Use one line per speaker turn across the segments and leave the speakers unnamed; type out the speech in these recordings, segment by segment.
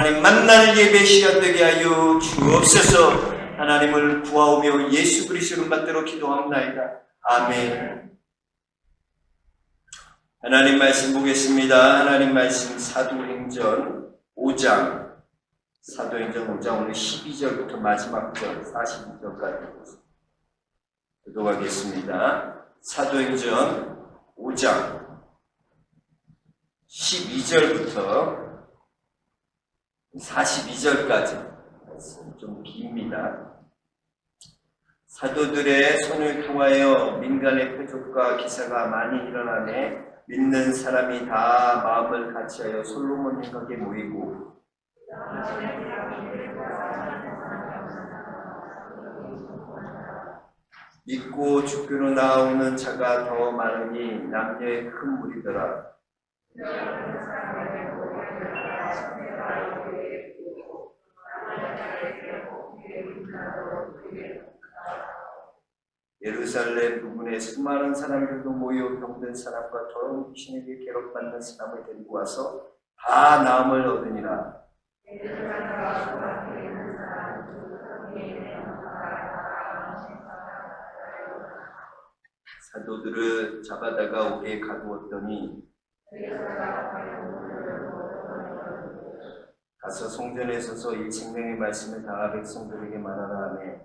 하나님 만날 예배 시간 되게 하여 주옵소서. 하나님을 구하오며 예수 그리스도를 받들어 기도합나이다. 아멘. 하나님 말씀 보겠습니다. 하나님 말씀 사도행전 5장 오늘 12절부터 마지막 절 42절까지 기도하겠습니다. 사도행전 5장 12절부터 42절까지 좀 깁니다. 사도들의 손을 통하여 민간의 표적과 기사가 많이 일어나매 믿는 사람이 다 마음을 같이하여 솔로몬 행각에 모이고 믿고 주교로 나오는 자가 더 많으니 남녀의 큰 무리더라. 예루살렘 부근에 수많은 사람들도 모여 병든 사람과 더러운 귀신에게 괴롭받는 사람을 데리고 와서 다 나음을 얻으니라. 사도들을 잡아다가 옥에 가두었더니 가서 성전에 서서 이 생명의 말씀을 다 백성들에게 말하라 하매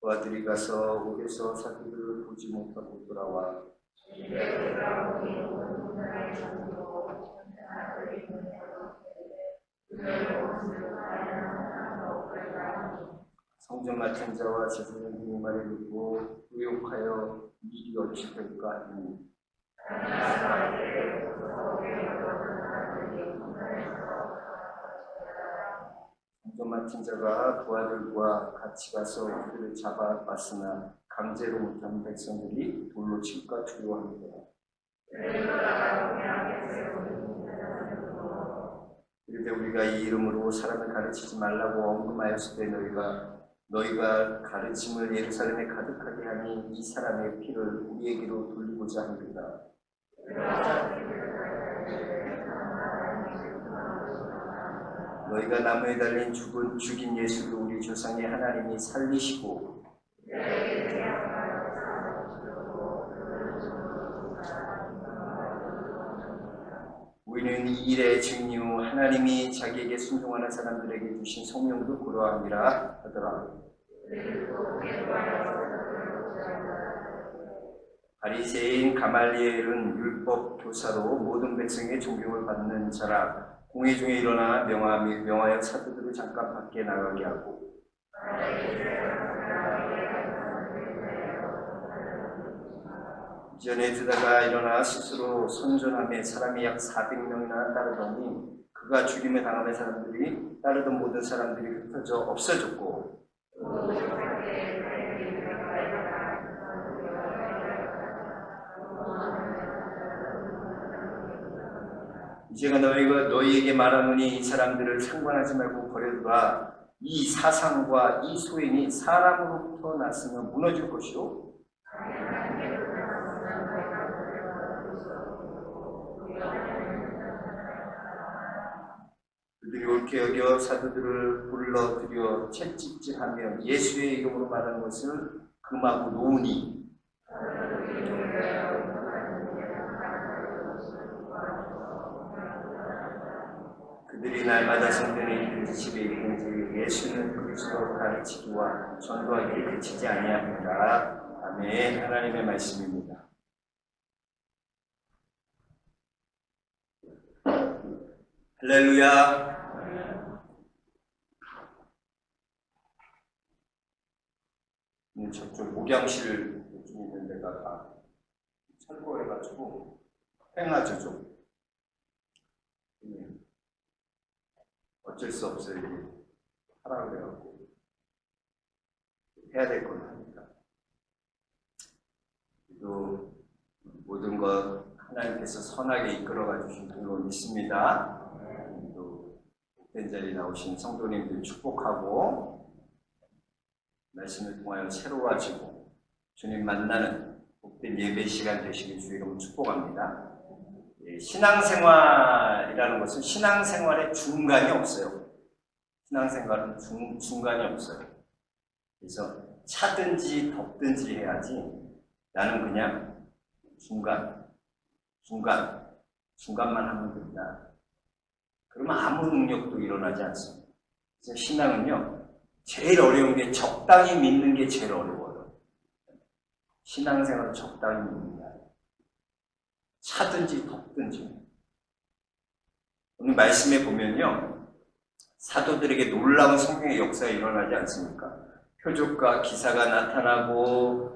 그 아들이 가서 옥에서 사도들을 보지 못하고 돌아와 성전 맡은 자와 제사장들이 말을 듣고 의혹하여 이 일이 어찌 될까 하니 성전 맡은 자가 그 아들과 같이 가서 그들을 잡아봤으나 강제로 못한 백성들이 돌로 칠까 두려워합니다. 그런데 우리가 이 이름으로 사람을 가르치지 말라고 언급하였을 때 너희가 가르침을 예루살렘에 가득하게 하니 이 사람의 피를 우리에게로 돌리고자 합니다. 너희가 나무에 달린 죽인 예수를 우리 조상의 하나님이 살리시고 우리는 이 일의 증류 하나님이 자기에게 순종하는 사람들에게 주신 성령도 고려함이라 하더라. 바리새인 가말리엘은 율법 교사로 모든 백성의 존경을 받는 자라. 공회 중에 일어나 명하여 사도들을 잠깐 밖에 나가게 하고 전에 두다가 일어나 스스로 선전하며 사람이 약 400명이나 따르더니 그가 죽임을 당하는 사람들이 따르던 모든 사람들이 흩어져 없어졌고 이제가 너희에게 말하노니 이 사람들을 상관하지 말고 버려두라. 이 사상과 이 소행이 사람으로부터 났으면 무너질 것이요 그들이 옳게 여겨 사도들을 불러들여 채찍질하며 예수의 이름으로 말하는 것을 금하고 놓으니 그들이 날마다 성전에 집에 있는지 예수는 그리스도로 가르치기와 전도하기를 그치지 아니합니다. 아멘. 하나님의 말씀입니다. 할렐루야. 저쪽 목양실 좀 있는 데가 다 철거해가지고 팽하죠 좀. 어쩔 수 없어요. 이게 하라 그래갖고 해야 될 건 합니다. 그리고 모든 것 하나님께서 선하게 이끌어가 주신 줄로 믿습니다. 또 복된 자리에 나오신 성도님들 축복하고 말씀을 통하여 새로워지고 주님 만나는 복된 예배 시간 되시길 주 이름으로 축복합니다. 신앙생활이라는 것은 신앙생활의 중간이 없어요. 신앙생활은 중간이 없어요. 그래서 차든지 덥든지 해야지 나는 그냥 중간만 하면 된다. 그러면 아무 능력도 일어나지 않습니다. 그래서 신앙은요, 제일 어려운 게 적당히 믿는 게 제일 어려워요. 신앙생활은 적당히 믿는 게 아니에요. 차든지 덥든지. 오늘 말씀에 보면요, 사도들에게 놀라운 성경의 역사가 일어나지 않습니까? 표적과 기사가 나타나고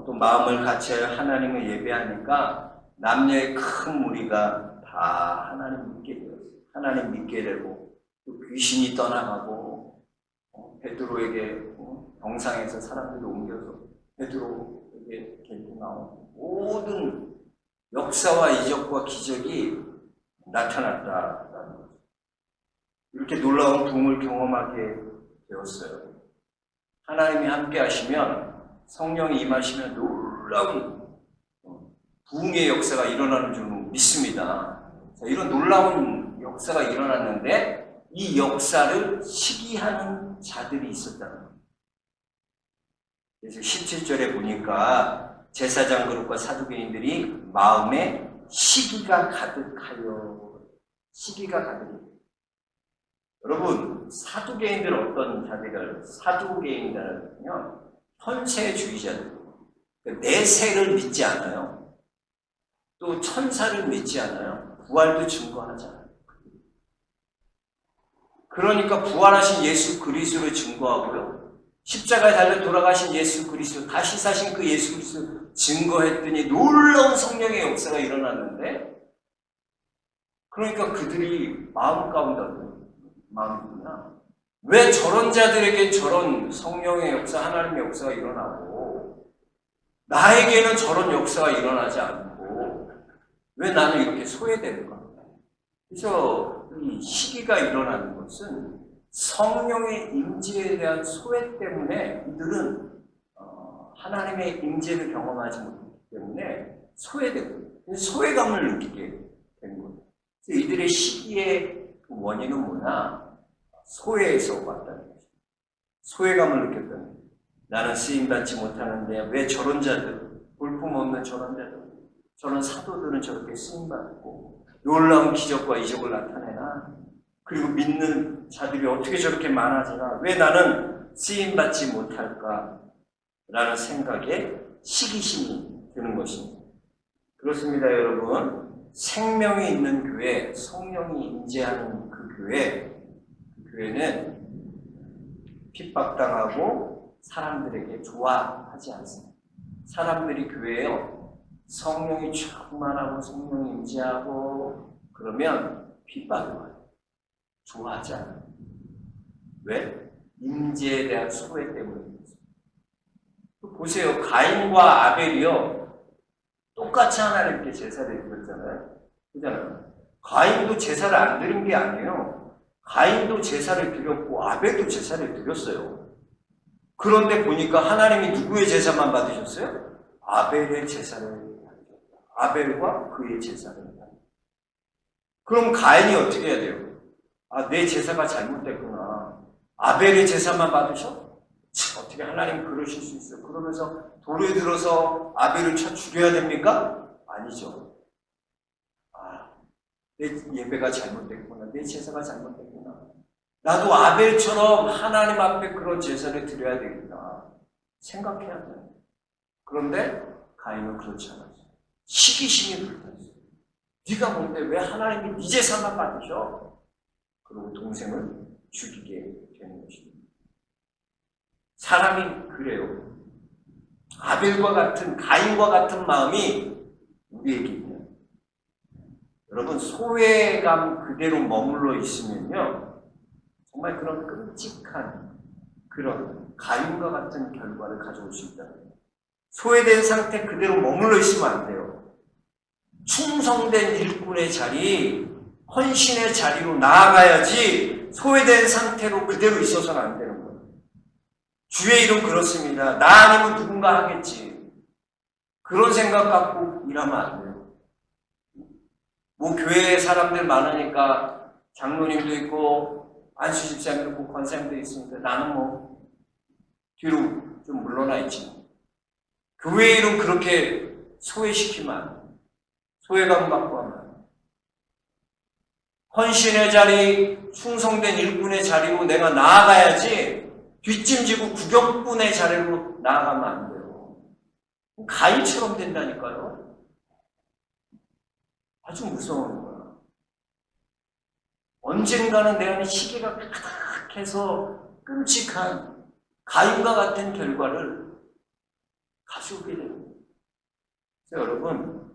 또 마음을 같이하여 하나님을 예배하니까 남녀의 큰 무리가 다 하나님 믿게 되었어요. 하나님 믿게 되고 또 귀신이 떠나가고 베드로에게 병상에서 사람들이 옮겨서 베드로에게 데리고 나오고 모든 역사와 이적과 기적이 나타났다라는 거죠. 이렇게 놀라운 부흥을 경험하게 되었어요. 하나님이 함께 하시면 성령이 임하시면 놀라운 부흥의 역사가 일어나는 줄 믿습니다. 자, 이런 놀라운 역사가 일어났는데 이 역사를 시기하는 자들이 있었다는 거예요. 그래서 17절에 보니까 제사장 그룹과 사두개인들이 마음에 시기가 가득해요. 여러분, 사두개인들 어떤 자들을 사두개인들은요, 현세주의자들, 내세를 믿지 않아요. 또 천사를 믿지 않아요. 부활도 증거하지 않아요. 그러니까 부활하신 예수 그리스도를 증거하고요. 십자가에 달려 돌아가신 예수 그리스도, 다시 사신 그 예수 그리스도 증거했더니 놀라운 성령의 역사가 일어났는데, 그러니까 그들이 마음 가운데 마음이구나. 왜 저런 자들에게 저런 성령의 역사, 하나님의 역사가 일어나고 나에게는 저런 역사가 일어나지 않고 왜 나는 이렇게 소외되는가? 그래서 이 시기가 일어나는 것은 성령의 임재에 대한 소외 때문에 이들은 하나님의 임재를 경험하지 못했기 때문에 소외되고 소외감을 느끼게 된 거예요. 그래서 이들의 시기의 그 원인은 뭐냐? 소외에서 왔다는 거죠. 소외감을 느꼈다는 거죠. 나는 쓰임받지 못하는데 왜 저런 자들, 볼품없는 저런 자들, 저런 사도들은 저렇게 쓰임받고 놀라운 기적과 이적을 나타내나? 그리고 믿는 자들이 어떻게 저렇게 많아지나? 왜 나는 쓰임받지 못할까? 라는 생각에 시기심이 드는 것입니다. 그렇습니다, 여러분. 생명이 있는 교회, 성령이 임재하는 그 교회는 핍박당하고 사람들에게 좋아하지 않습니다. 사람들이 교회에요, 성령이 충만하고 성령이 임재하고 그러면 핍박을 와요. 좋아하지 않아요. 왜? 임재에 대한 소외 때문입니다. 보세요. 가인과 아벨이요, 똑같이 하나님께 제사를 드렸잖아요. 그잖아요. 가인도 제사를 안 드린 게 아니에요. 가인도 제사를 드렸고 아벨도 제사를 드렸어요. 그런데 보니까 하나님이 누구의 제사만 받으셨어요? 아벨의 제사를 받으셨다. 아벨과 그의 제사를 받으셨다. 그럼 가인이 어떻게 해야 돼요? 아, 내 제사가 잘못됐구나. 아벨의 제사만 받으셔? 어떻게 하나님 그러실 수 있어? 그러면서 돌에 들어서 아벨을 쳐 죽여야 됩니까? 아니죠. 내 예배가 잘못됐구나. 내 제사가 잘못됐구나. 나도 아벨처럼 하나님 앞에 그런 제사를 드려야 되겠다. 생각해야 돼. 그런데 가인은 그렇지 않았어요. 시기심이 불탔어요. 네가 뭔데 왜 하나님이 네 제사만 받으셔? 그리고 동생을 죽이게 되는 것입니다. 사람이 그래요. 아벨과 같은, 가인과 같은 마음이 우리에게 있는. 여러분, 소외감 그대로 머물러 있으면요, 정말 그런 끔찍한 그런 가인과 같은 결과를 가져올 수 있다는 거예요. 소외된 상태 그대로 머물러 있으면 안 돼요. 충성된 일꾼의 자리, 헌신의 자리로 나아가야지 소외된 상태로 그대로 있어서는 안 되는 거예요. 주의 이름 그렇습니다. 나 아니면 누군가 하겠지. 그런 생각 갖고 일하면 안 돼요. 뭐 교회에 사람들 많으니까 장로님도 있고 안수 집사님도 있고 권사님도 있으니까 나는 뭐 뒤로 좀 물러나 있지. 교회 이름 그렇게 소외시키면 안 돼. 소외감 갖고 하면 안 돼. 헌신의 자리, 충성된 일꾼의 자리로 내가 나아가야지 뒷짐지고 구격분의 자리로 나아가면 안 돼요. 가인처럼 된다니까요. 아주 무서운 거야. 언젠가는 내 안에 시기가 가득해서 끔찍한 가인과 같은 결과를 가져오게 됩니다. 그래서 여러분,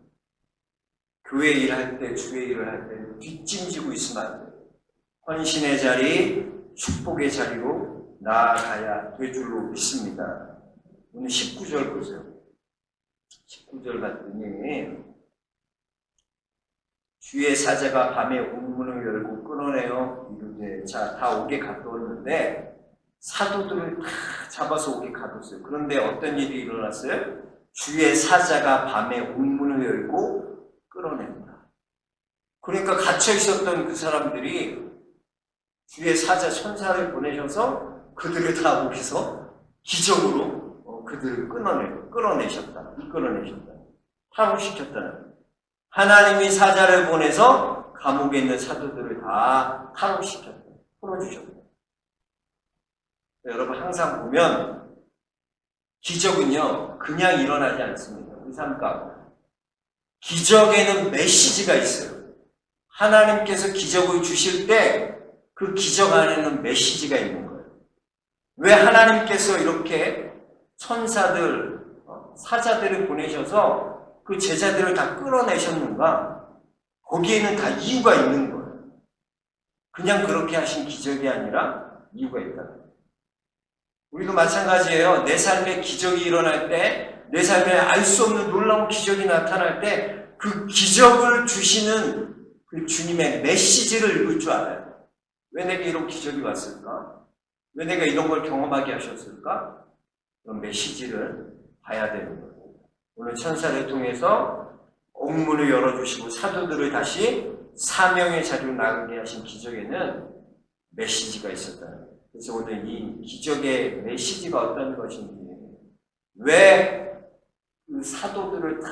교회 일할 때, 주의 일을 할 때 뒷짐지고 있으면 안 돼요. 헌신의 자리, 축복의 자리로 나아가야 될 줄로 믿습니다. 오늘 19절 보세요. 19절 봤더니 주의 사자가 밤에 옥문을 열고 끊어내어 이르되, 자, 다 옥에 가두었는데 사도들을 다 잡아서 옥에 가뒀어요. 그런데 어떤 일이 일어났어요? 주의 사자가 밤에 옥문을 열고 끌어냅니다. 그러니까 갇혀 있었던 그 사람들이 주의 사자 천사를 보내셔서 그들을 다 거기서 기적으로 그들을 끌어내셨다. 이끌어내셨다. 탈옥시켰다. 하나님이 사자를 보내서 감옥에 있는 사도들을 다 탈옥시켰다. 풀어주셨다. 여러분 항상 보면 기적은요 그냥 일어나지 않습니다. 우리 삶 가운데 기적에는 메시지가 있어요. 하나님께서 기적을 주실 때 그 기적 안에는 메시지가 있는 거예요. 왜 하나님께서 이렇게 천사들, 사자들을 보내셔서 그 제자들을 다 끌어내셨는가? 거기에는 다 이유가 있는 거예요. 그냥 그렇게 하신 기적이 아니라 이유가 있다. 우리도 마찬가지예요. 내 삶에 기적이 일어날 때, 내 삶에 알 수 없는 놀라운 기적이 나타날 때 그 기적을 주시는 그 주님의 메시지를 읽을 줄 알아요. 왜 내게 이런 기적이 왔을까? 왜 내가 이런 걸 경험하게 하셨을까? 그런 메시지를 봐야 되는 거예요. 오늘 천사를 통해서 옥문을 열어주시고 사도들을 다시 사명의 자리로 나가게 하신 기적에는 메시지가 있었다는 거예요. 그래서 오늘 이 기적의 메시지가 어떤 것인지, 왜 그 사도들을 다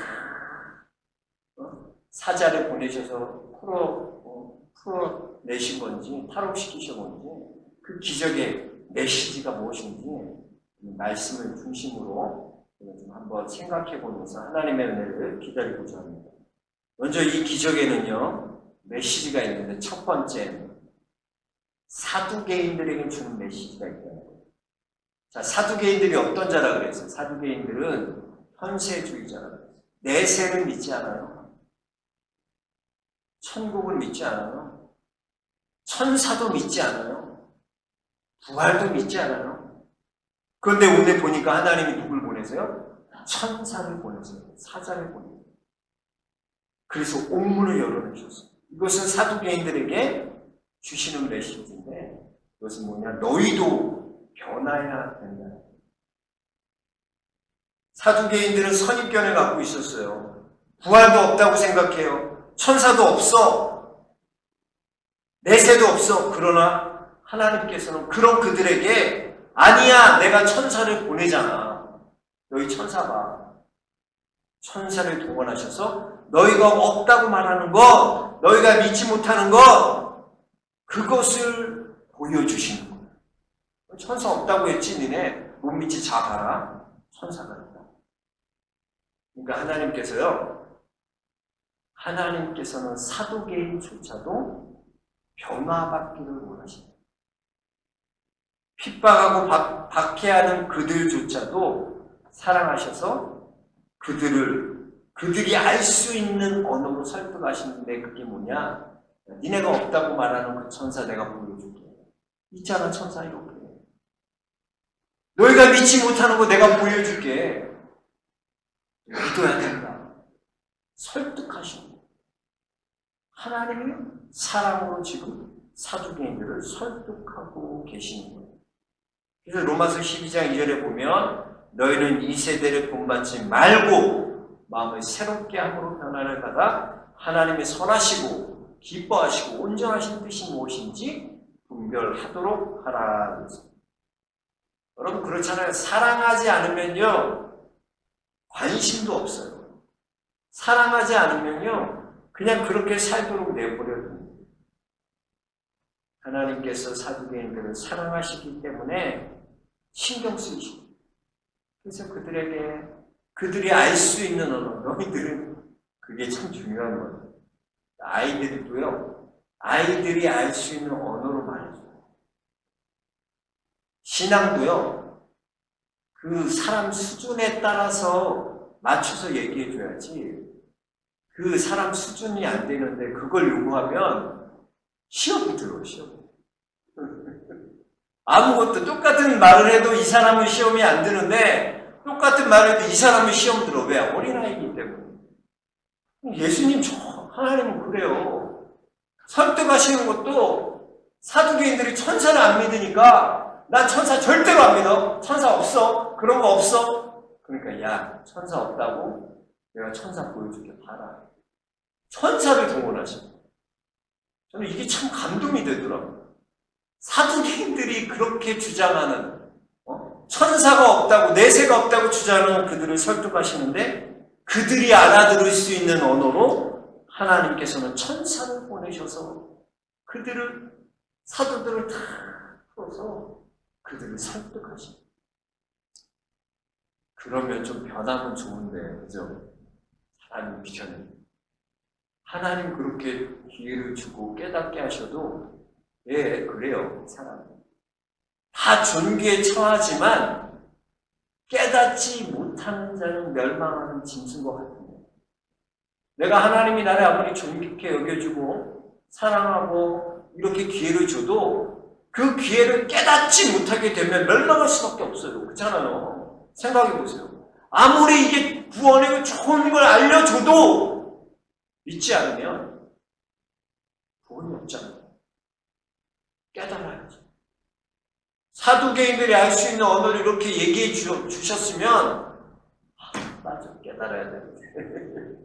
사자를 보내셔서 풀어내신 건지, 탈옥시키신 건지, 그 기적의 메시지가 무엇인지 말씀을 중심으로 좀 한번 생각해 보면서 하나님의 은혜를 기다리고자 합니다. 먼저 이 기적에는요 메시지가 있는데, 첫 번째 사두개인들에게 주는 메시지가 있다는 거예요. 자, 사두개인들이 어떤 자라 그랬어요? 사두개인들은 현세주의자라 그랬어요. 내세를 믿지 않아요. 천국을 믿지 않아요. 천사도 믿지 않아요. 부활도 믿지 않아요. 그런데 오늘 보니까 하나님이 누굴 보내세요? 천사를 보내세요. 사자를 보내세요. 그래서 옥문을 열어주셨어요. 이것은 사두개인들에게 주시는 메시지인데, 이것은 뭐냐? 너희도 변화해야 된다. 사두개인들은 선입견을 갖고 있었어요. 부활도 없다고 생각해요. 천사도 없어. 내세도 없어. 그러나 하나님께서는 그런 그들에게 아니야, 내가 천사를 보내잖아. 너희 천사 봐. 천사를 동원하셔서 너희가 없다고 말하는 것, 너희가 믿지 못하는 것, 그것을 보여주시는 거예요. 천사 없다고 했지, 니네 못 믿지, 자 봐라. 천사가 있다. 그러니까 하나님께서는 사도개인조차도 변화받기를 원하십니다. 핍박하고 박해하는 그들조차도 사랑하셔서 그들이 알 수 있는 언어로 설득하시는데, 그게 뭐냐? 니네가 없다고 말하는 그 천사 내가 보여줄게. 있잖아, 천사 이렇게. 너희가 믿지 못하는 거 내가 보여줄게. 믿어야 된다. 설득하시는 거예요. 하나님이 사랑으로 지금 사두개인들을 설득하고 계시는 거예요. 그래서 로마서 12장 2절에 보면 너희는 이 세대를 본받지 말고 마음을 새롭게 함으로 변화를 받아 하나님의 선하시고 기뻐하시고 온전하신 뜻이 무엇인지 분별하도록 하라. 여러분 그렇잖아요. 사랑하지 않으면요 관심도 없어요. 사랑하지 않으면요 그냥 그렇게 살도록 내버려둬요. 하나님께서 사두개인들을 사랑하시기 때문에 신경 쓰이시고 그래서 그들이 알 수 있는 언어, 너희들은 그게 참 중요한 거예요. 아이들이 알 수 있는 언어로 말해줘요. 신앙도요, 그 사람 수준에 따라서 맞춰서 얘기해줘야지 그 사람 수준이 안 되는데 그걸 요구하면 시험 들어, 시험. 아무것도 똑같은 말을 해도 이 사람은 시험이 안 드는데 똑같은 말을 해도 이 사람은 시험 들어. 왜? 어린아이이기 때문에. 예수님, 하나님은 그래요. 설득하시는 것도 사두개인들이 천사를 안 믿으니까 나 천사 절대로 안 믿어. 천사 없어. 그런 거 없어. 그러니까 야, 천사 없다고? 내가 천사 보여줄게. 봐라. 천사를 동원하시고. 저는 이게 참 감동이 되더라고요. 사두개인들이 그렇게 주장하는 천사가 없다고 내세가 없다고 주장하는 그들을 설득하시는데 그들이 알아들을 수 있는 언어로 하나님께서는 천사를 보내셔서 사도들을 다 풀어서 그들을 설득하십니다. 그러면 좀 변하면 좋은데 그죠? 하나님 비전에 하나님 그렇게 기회를 주고 깨닫게 하셔도 예, 그래요. 사람. 다 존귀에 처하지만 깨닫지 못하는 자는 멸망하는 짐승과 같은데 내가 하나님이 나를 아무리 존귀케 여겨주고 사랑하고 이렇게 기회를 줘도 그 기회를 깨닫지 못하게 되면 멸망할 수밖에 없어요. 그렇잖아요. 생각해 보세요. 아무리 이게 구원이고 좋은 걸 알려줘도 믿지 않으면 구원이 없잖아요. 깨달아야죠. 사두개인들이 알 수 있는 언어를 이렇게 얘기해 주셨으면 맞아, 깨달아야 되는데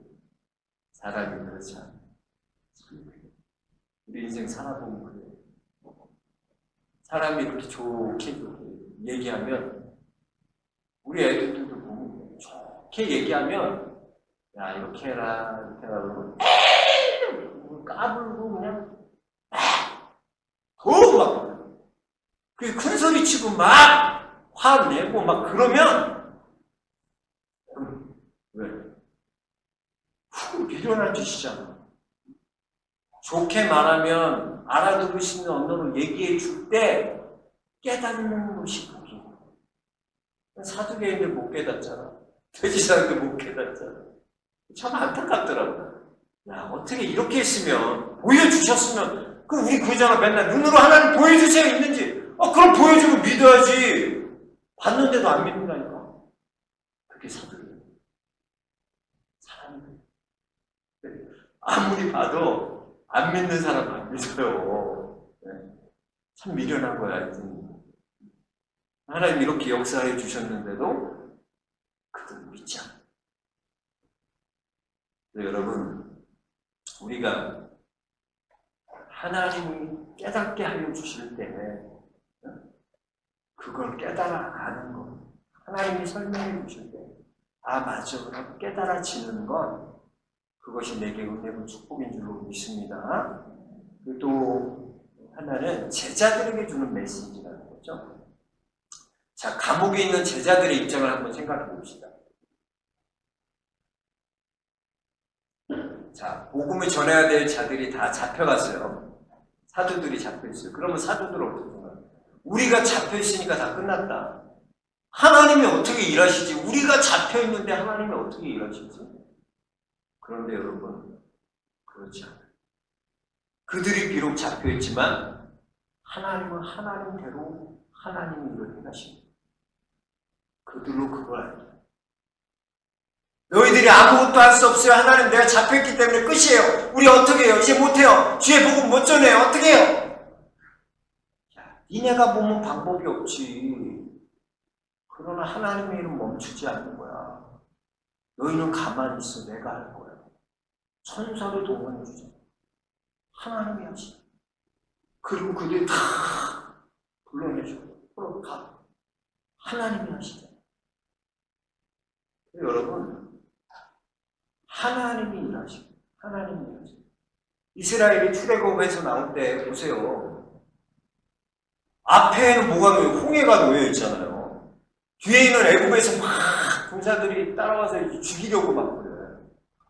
사람이 그렇지 않아요. 우리 인생 살아보면 그래요. 사람이 이렇게 좋게 얘기하면 우리 애들도 보면 좋게 얘기하면 야 이렇게 해라 이렇게 해라 그러면 에이 까불고 그냥 막 큰 소리 치고 막 화내고 막 그러면 왜? 훅 밀려날 짓이잖아. 좋게 말하면 알아들을 수 있는 언어로 얘기해 줄 때 깨닫는 것이 복이야. 사두개인들 못 깨닫잖아. 돼지사람들 못 깨닫잖아. 참 안타깝더라고. 야 어떻게 이렇게 했으면 보여주셨으면 그럼 우리 그러잖아. 맨날 눈으로 하나님 보여주세요 있는지 그럼 보여주고 믿어야지. 봤는데도 안 믿는다니까. 그게 사두개인. 사람들 아무리 봐도 안 믿는 사람 안 믿어요. 네. 참 미련한 거야. 하나님 이렇게 역사해 주셨는데도 그들은 믿지 않아요. 여러분 우리가 하나님이 깨닫게 하여 주실 때 그걸 깨달아 아는 것 하나님이 설명해 주실 때 맞아 깨달아지는 건 그것이 내게 은혜고 축복인 줄로 믿습니다. 그리고 또 하나는 제자들에게 주는 메시지라는 거죠. 자, 감옥에 있는 제자들의 입장을 한번 생각해 봅시다. 자, 복음을 전해야 될 자들이 다 잡혀갔어요. 사도들이 잡혀있어요. 그러면 사도들 어떻게 생각해요? 우리가 잡혀있으니까 다 끝났다. 하나님이 어떻게 일하시지? 우리가 잡혀있는데 하나님이 어떻게 일하시지? 그런데 여러분, 그렇지 않아요. 그들이 비록 잡혀있지만 하나님은 하나님대로 하나님이 일을 행하십니다. 그들로 그걸 알죠. 너희들이 아무것도 할 수 없어요. 하나님 내가 잡혀있기 때문에 끝이에요. 우리 어떻게 해요? 이제 못해요. 주의 복음 못 전해요. 어떻게 해요? 니네가 보면 방법이 없지. 그러나 하나님의 일은 멈추지 않는 거야. 너희는 가만히 있어. 내가 할 거야. 천사를 동원해 주자. 하나님이 하시죠. 그리고 그들이 다 불러내줘. 그럼 가. 하나님이 하시죠. 여러분, 하나님이 일하시고, 하나님이 일하시고. 이스라엘이 출애굽에서 나올 때 보세요. 앞에는 뭐가 놓여? 홍해가 놓여 있잖아요. 뒤에 있는 애굽에서 막 군사들이 따라와서 죽이려고 막 그래.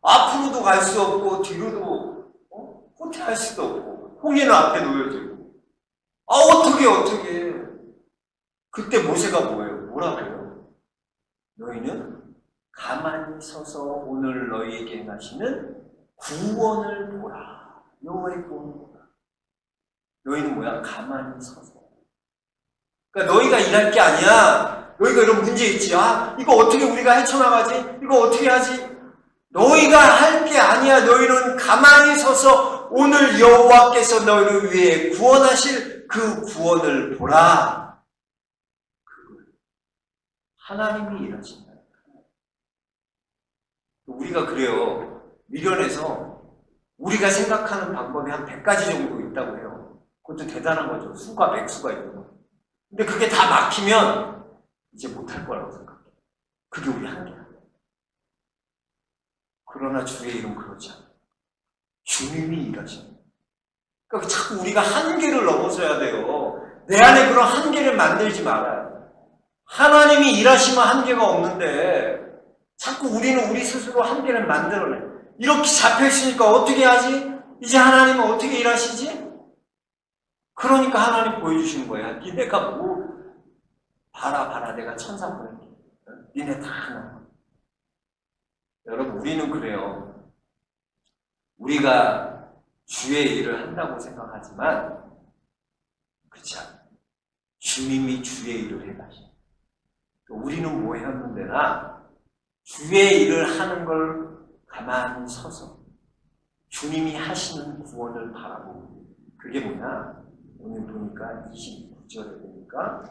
앞으로도 갈 수 없고 뒤로도 후퇴할 수도 없고 홍해는 앞에 놓여져 있고. 어떻게 그때 모세가 뭐라고요? 너희는 가만히 서서 오늘 너희에게 행하시는 구원을 보라. 여호와의 구원을 보라. 너희는 뭐야? 가만히 서서. 그러니까 너희가 일할 게 아니야. 너희가 이런 문제 있지. 이거 어떻게 우리가 헤쳐나가지? 이거 어떻게 하지? 너희가 할 게 아니야. 너희는 가만히 서서 오늘 여호와께서 너희를 위해 구원하실 그 구원을 보라. 하나님이 일하신다. 우리가 그래요. 미련해서 우리가 생각하는 방법이 한 100가지 정도 있다고 해요. 그것도 대단한 거죠. 수가 백수가 있는 거. 근데 그게 다 막히면 이제 못할 거라고 생각해. 그게 우리 한계야. 그러나 주의 이름 그렇지 않아요. 주님이 일하십니다. 그러니까 자꾸 우리가 한계를 넘어서야 돼요. 내 안에 그런 한계를 만들지 말아요. 하나님이 일하시면 한계가 없는데 자꾸 우리는 우리 스스로 한계를 만들어내. 이렇게 잡혀있으니까 어떻게 하지? 이제 하나님은 어떻게 일하시지? 그러니까 하나님 보여주신 거야. 니네가 봐라 내가 천사 보낼게. 니네 다 하나. 여러분 우리는 그래요. 우리가 주의 일을 한다고 생각하지만 그렇지 않아요. 주님이 주의 일을 해가시죠. 우리는 뭐 했는데나 주의 일을 하는 걸 가만히 서서 주님이 하시는 구원을 바라보고 그게 뭐냐? 오늘 보니까 29절에 보니까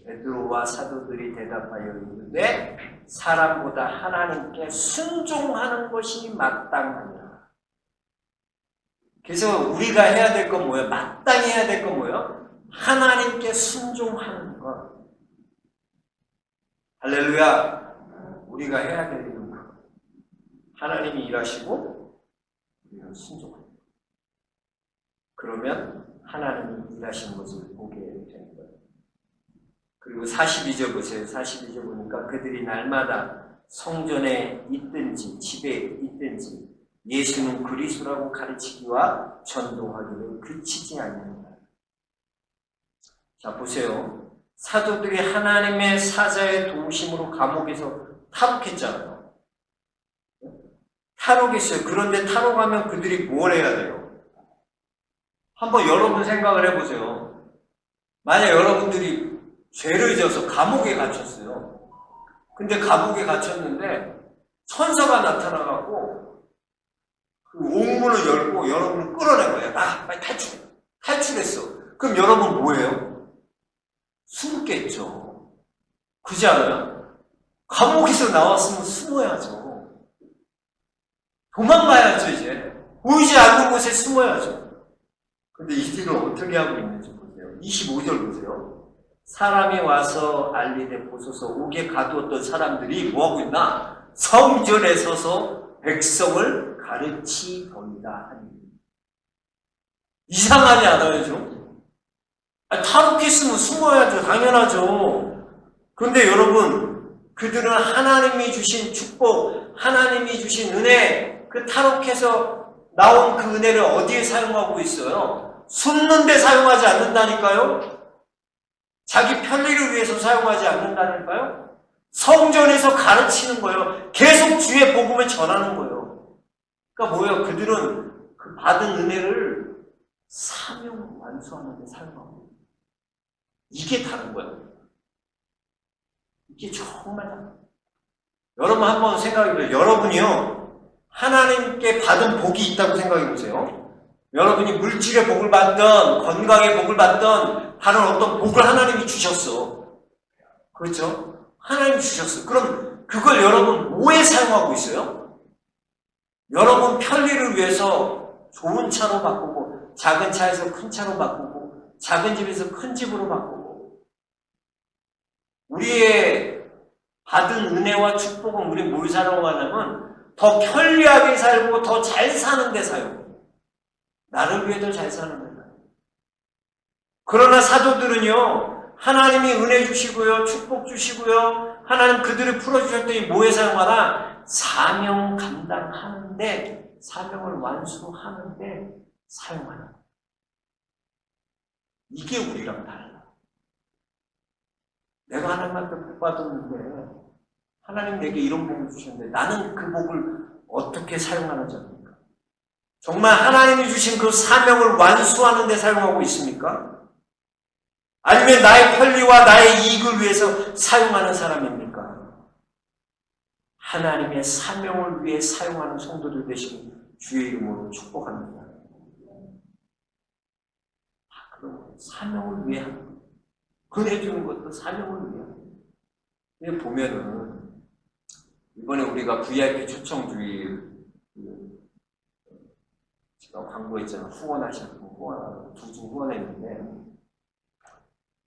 베드로와 사도들이 대답하여 이르되 사람보다 하나님께 순종하는 것이 마땅하니라. 그래서 우리가 해야 될 건 뭐예요? 마땅히 해야 될 건 뭐예요? 하나님께 순종하는 것. 할렐루야. 우리가 해야 될 일은 하나님이 일하시고 우리는 순종합니다. 그러면 하나님이 일하시는 것을 보게 되는 거예요. 그리고 42절 보세요. 42절 보니까 그들이 날마다 성전에 있든지 집에 있든지 예수는 그리스도라고 가르치기와 전도하기를 그치지 아니한다. 자 보세요. 사도들이 하나님의 사자의 도우심으로 감옥에서 탈옥했잖아요. 탈옥했어요. 그런데 탈옥하면 그들이 뭘 해야 돼요? 한번 여러분 생각을 해보세요. 만약 여러분들이 죄를 져서 감옥에 갇혔어요. 근데 감옥에 갇혔는데 천사가 나타나갖고 그 옥문을 열고 여러분을 끌어낸 거예요. 빨리 탈출해. 탈출했어. 그럼 여러분 뭐예요? 숨겠죠. 그렇지 않아요? 감옥에서 나왔으면 숨어야죠. 도망가야죠. 이제 보이지 않는 곳에 숨어야죠. 근데 이들은 어떻게 하고 있는지 보세요. 25절 보세요. 사람이 와서 알리되 보소서. 옥에 가두었던 사람들이 뭐하고 있나? 성전에 서서 백성을 가르치더이다 하니. 이상하지 않아요 좀? 탈옥했으면 숨어야죠. 당연하죠. 그런데 여러분 그들은 하나님이 주신 축복, 하나님이 주신 은혜, 그 탈옥해서 나온 그 은혜를 어디에 사용하고 있어요? 숨는 데 사용하지 않는다니까요? 자기 편리를 위해서 사용하지 않는다니까요? 성전에서 가르치는 거예요. 계속 주의 복음을 전하는 거예요. 그러니까 뭐예요? 그들은 그 받은 은혜를 사명 완수하는 데 사용하고 있어요. 이게 다른 거예요. 이게 정말 다른 거예요. 여러분 한번 생각해 보세요. 여러분이요. 하나님께 받은 복이 있다고 생각해 보세요.
여러분이 물질의 복을 받던 건강의 복을 받던 다른 어떤 복을 하나님이 주셨어. 그렇죠? 하나님이 주셨어. 그럼 그걸 여러분 뭐에 사용하고 있어요? 여러분 편리를 위해서 좋은 차로 바꾸고 작은 차에서 큰 차로 바꾸고 작은 집에서 큰 집으로 바꾸고 우리의 받은 은혜와 축복은 우리 뭘 사용하냐면 더 편리하게 살고 더 잘 사는 데 사용해. 나를 위해 더 잘 사는 데 사용해. 그러나 사도들은요, 하나님이 은혜 주시고요, 축복 주시고요, 하나님 그들을 풀어주셨더니 뭐에 사용하나? 사명 감당하는데, 사명을 완수하는데 사용하는. 이게 우리랑 달라. 내가 하나님한테 복 받았는데, 하나님 내게 이런 복을 주셨는데, 나는 그 복을 어떻게 사용하는지 압니까? 정말 하나님이 주신 그 사명을 완수하는 데 사용하고 있습니까? 아니면 나의 편리와 나의 이익을 위해서 사용하는 사람입니까? 하나님의 사명을 위해 사용하는 성도들 되시기 주의 이름으로 축복합니다. 그럼 사명을 위해 하는 거예요. 그래주는 것도 사명을 위해 하는 거예요. 보면은 이번에 우리가 VIP 초청주의 제가 광고했잖아. 후원하셨고 후원하고 2주 후원했는데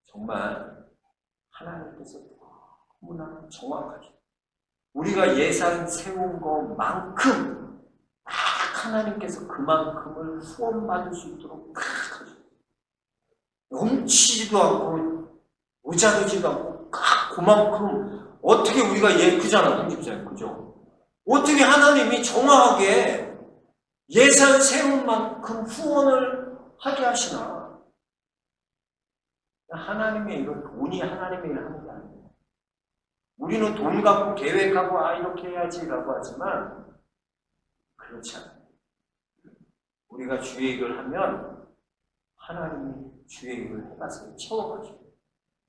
정말 하나님께서 너무나 정확하게 우리가 예산 세운 것만큼 딱 하나님께서 그만큼을 후원받을 수 있도록 딱 하셨어요. 넘치지도 않고 모자르지도 않고 딱 그만큼 어떻게 우리가 그잖아, 형집사님, 그죠? 어떻게 하나님이 정확하게 예산 세운 만큼 후원을 하게 하시나? 하나님의 이런 돈이 하나님의 일을 하는 게 아니에요. 우리는 돈 갖고 계획하고 이렇게 해야지라고 하지만 그렇지 않아요. 우리가 주의 일을 하면 하나님이 주의 일을 해가서 채워가지고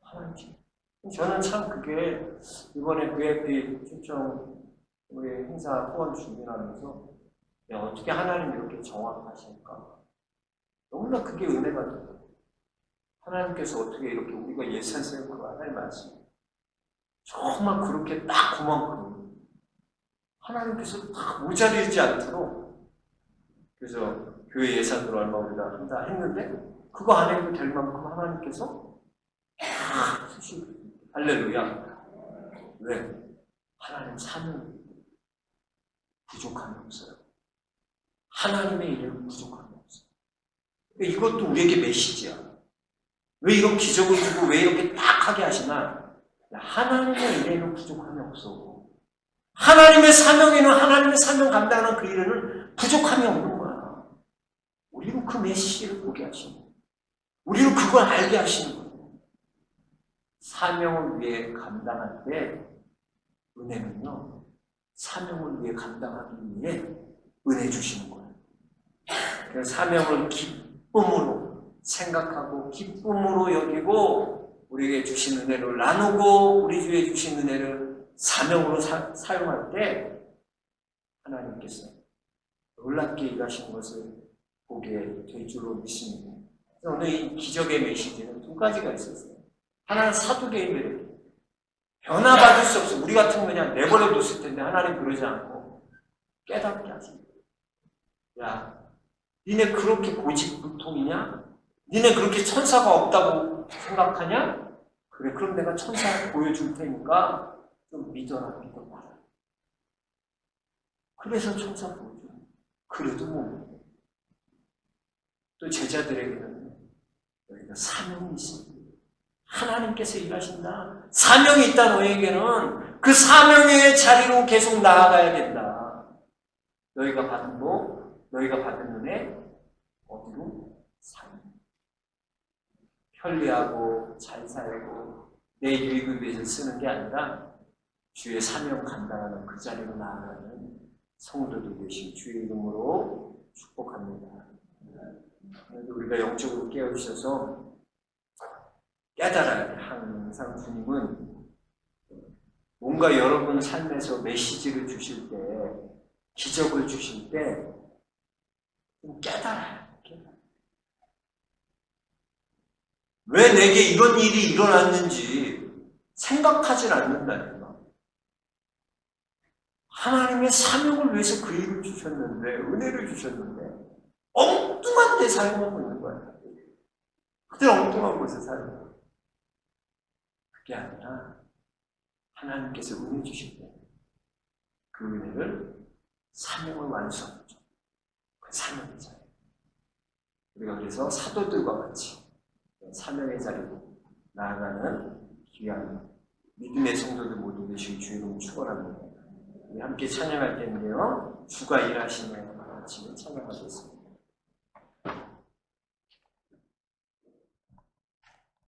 하나님. 저는 참 그게 이번에 VIP 초청 우리 행사 후원 준비하면서 어떻게 하나님이 이렇게 정확하실까? 너무나 그게 은혜가 돼요. 하나님께서 어떻게 이렇게 우리가 예산 세우고 하나님 말씀 정말 그렇게 딱 그만큼 하나님께서 딱 모자르지 않도록 그래서 교회 예산으로 얼마 우리가 한다 했는데 그거 안 해도 될 만큼 하나님께서 딱 쓰시고 할렐루야. 왜? 하나님 사는 부족함이 없어요. 하나님의 일에는 부족함이 없어요. 이것도 우리에게 메시지야. 왜 이런 기적을 주고 왜 이렇게 딱 하게 하시나? 하나님의 일에는 부족함이 없어. 하나님의 사명에는 하나님의 사명 감당하는 그 일에는 부족함이 없는 거야. 우리는 그 메시지를 보게 하시는 거야. 우리는 그걸 알게 하시는 거예요. 사명을 위해 감당할 때 은혜는요. 사명을 위해 감당하기 위해 은혜 주시는 거예요. 그래서 사명을 기쁨으로 생각하고 기쁨으로 여기고 우리에게 주신 은혜를 나누고 우리 주에 주신 은혜를 사명으로 사용할 때 하나님께서 놀랍게 일하신 것을 보게 될 줄로 믿습니다. 오늘 이 기적의 메시지는 2가지가 있었어요. 하나는 사도계의 매력. 변화받을 수 없어. 우리 같으면 그냥 내버려뒀을 텐데 하나님 그러지 않고 깨닫게 하십니다. 야, 니네 그렇게 고집불통이냐? 니네 그렇게 천사가 없다고 생각하냐? 그래, 그럼 내가 천사 보여줄 테니까 좀 믿어라, 믿어봐라. 그래서 천사 보여줘. 그래도 뭐. 또 제자들에게는 너희가 사명이 있습니다. 하나님께서 일하신다. 사명이 있다 너희에게는 그 사명의 자리로 계속 나아가야 된다. 너희가 받은 복, 너희가 받은 은혜 어디로? 사명. 편리하고 잘 살고 내 유익을 위해서 쓰는 게 아니라 주의 사명 감당하는 그 자리로 나아가는 성도들 되신 주의 이름으로 축복합니다. 우리가 영적으로 깨어주셔서 깨달아야 돼. 항상 주님은 뭔가 여러분 삶에서 메시지를 주실 때, 기적을 주실 때 좀 깨달아요. 왜 내게 이런 일이 일어났는지 생각하진 않는다니까. 하나님의 사명을 위해서 그 일을 주셨는데, 은혜를 주셨는데, 엉뚱한 데 사용하고 있는 거야. 그때 엉뚱한 곳에 사용하고. 그게 아니라, 하나님께서 은혜 주실 때, 그 은혜를 사명을 완수하죠. 그 사명이잖아요. 우리가 그래서 사도들과 같이 사명의 자리로 나아가는 귀한 믿음의 성도들 모두 되시길 주의 이름으로 축원합니다. 우리 함께 찬양할 때인데요. 주가 일하시며 같이 찬양하겠습니다.